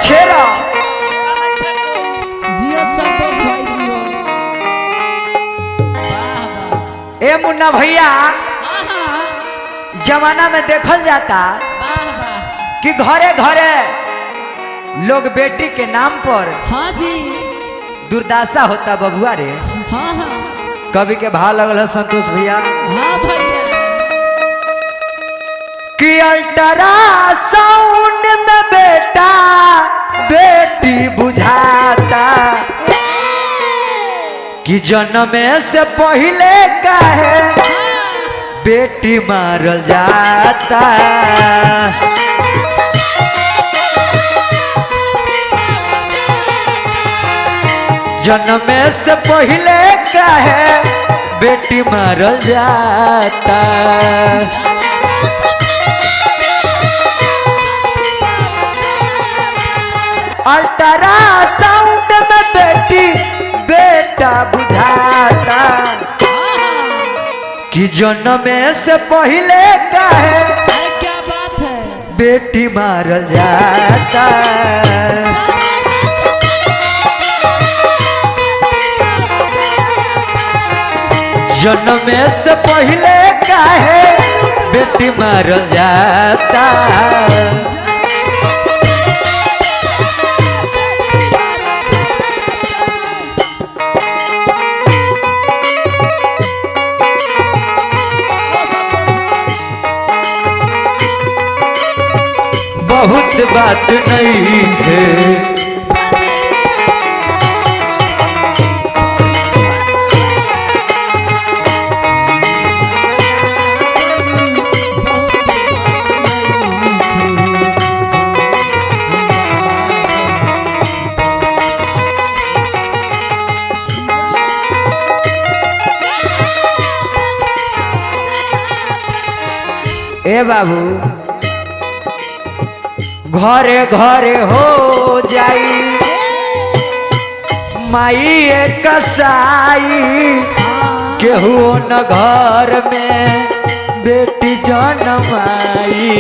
छेरा जियो संतोष भाई जियो। वाह वाह। ए मुन्ना भैया हाँ जमाना में देखल जाता वाह वाह। कि घरे घरे लोग बेटी के नाम पर हाँ जी। दुर्दशा होता बबुआ रे। हाँ हाँ कवि के भाव लगल है संतोष भैया हाँ भैया। कि अल्ट्रासाउंड में बेटा बेटी बुझाता कि जन्म से पहले काहे बेटी मारल जाता। जन्म से पहले काहे बेटी मारल जाता। अल्ट्रासाउंड में बेटी बेटा बुझाता कि जन्म से पहले काहे अरे क्या बात है। बेटी मारल जाता। जन्म से पहले काहे बेटी मारल जाता। बहुत बात नहीं है ए बाबू घरे घरे हो जाई माई कसाई केहू न घर में बेटी जनमाई।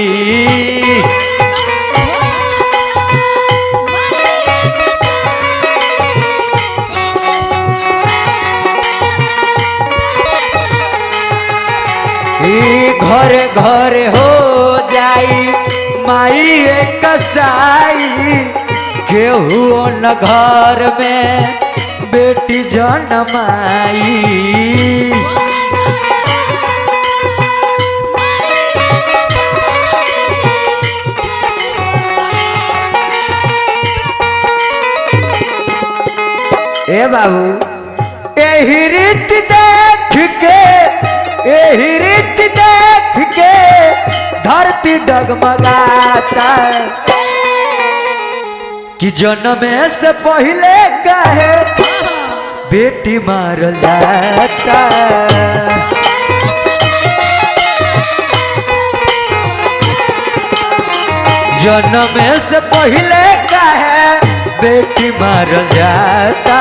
घरे घरे हो जाई माई कसाई केहू न घर में बेटी जनमाई। ए बाबू यही रीत देख के यही रीत देख के धरती डगमगाता कि जन्म से पहले काहे बेटी मारल जाता। जन्म से पहले काहे बेटी मारल जाता।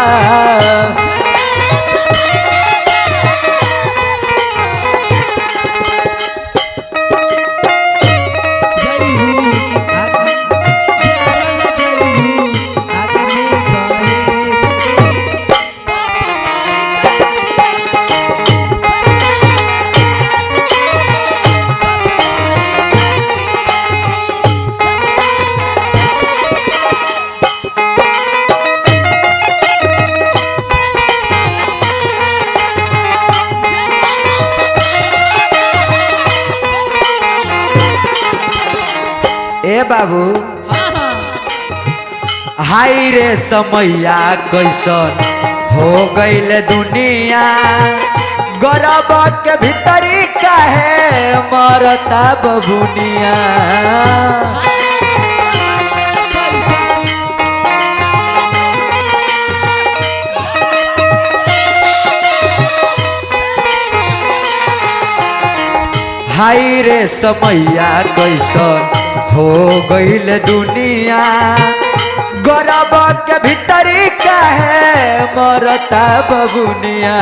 ए बाबू हाय रे समैया कैसन हो गईल दुनिया गरब के भीतरी काहे मरता बबुनिया। हाय रे समैया कैसन हो गईल दुनिया गरब के भीतरी काहे मरता बबुनिया।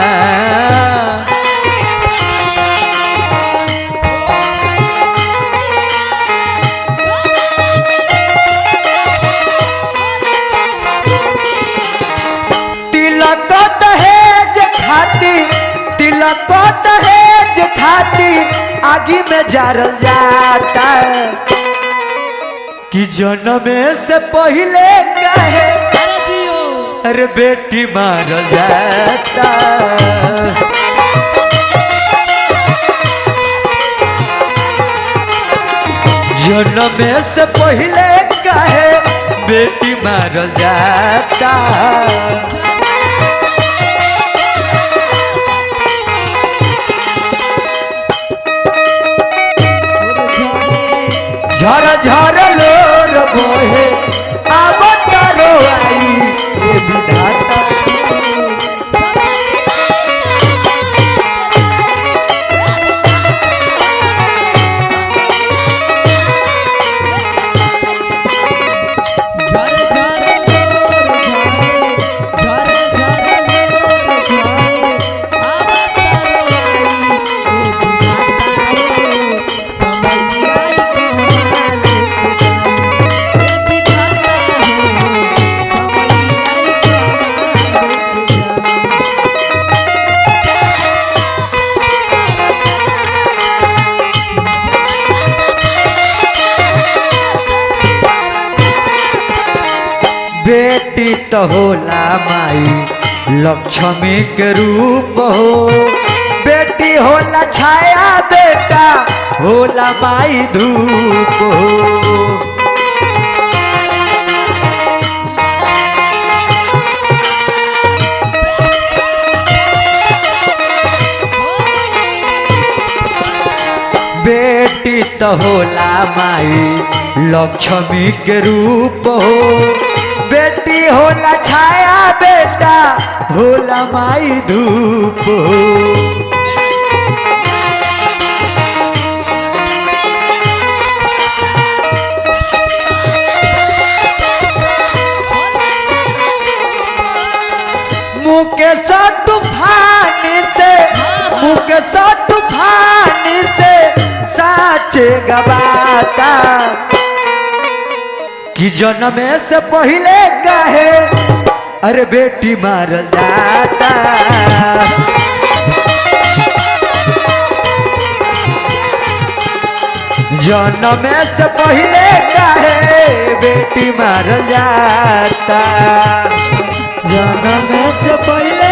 आगी में जारल जाता कि जन्म से पहले कहे अरे दियो अरे बेटी मारल जाता। जन्म से पहले कहे बेटी मारल जाता। झर झर लोर बोहे अब तारो आई ये विधाता। बेटी तो होला माई लक्ष्मी के रूप हो। बेटी होला छाया बेटा होला माई धूप हो। बेटी तो होला माई लक्ष्मी के रूप हो। बेटी होला छाया बेटा होला माई धूप हो। मुकेश तूफान से मुकेश तूफान से साच गवाता कि जन्म से पहले कहे अरे बेटी मारल जाता। जन्म से पहले कहे बेटी मारल जाता। जन्म से पहले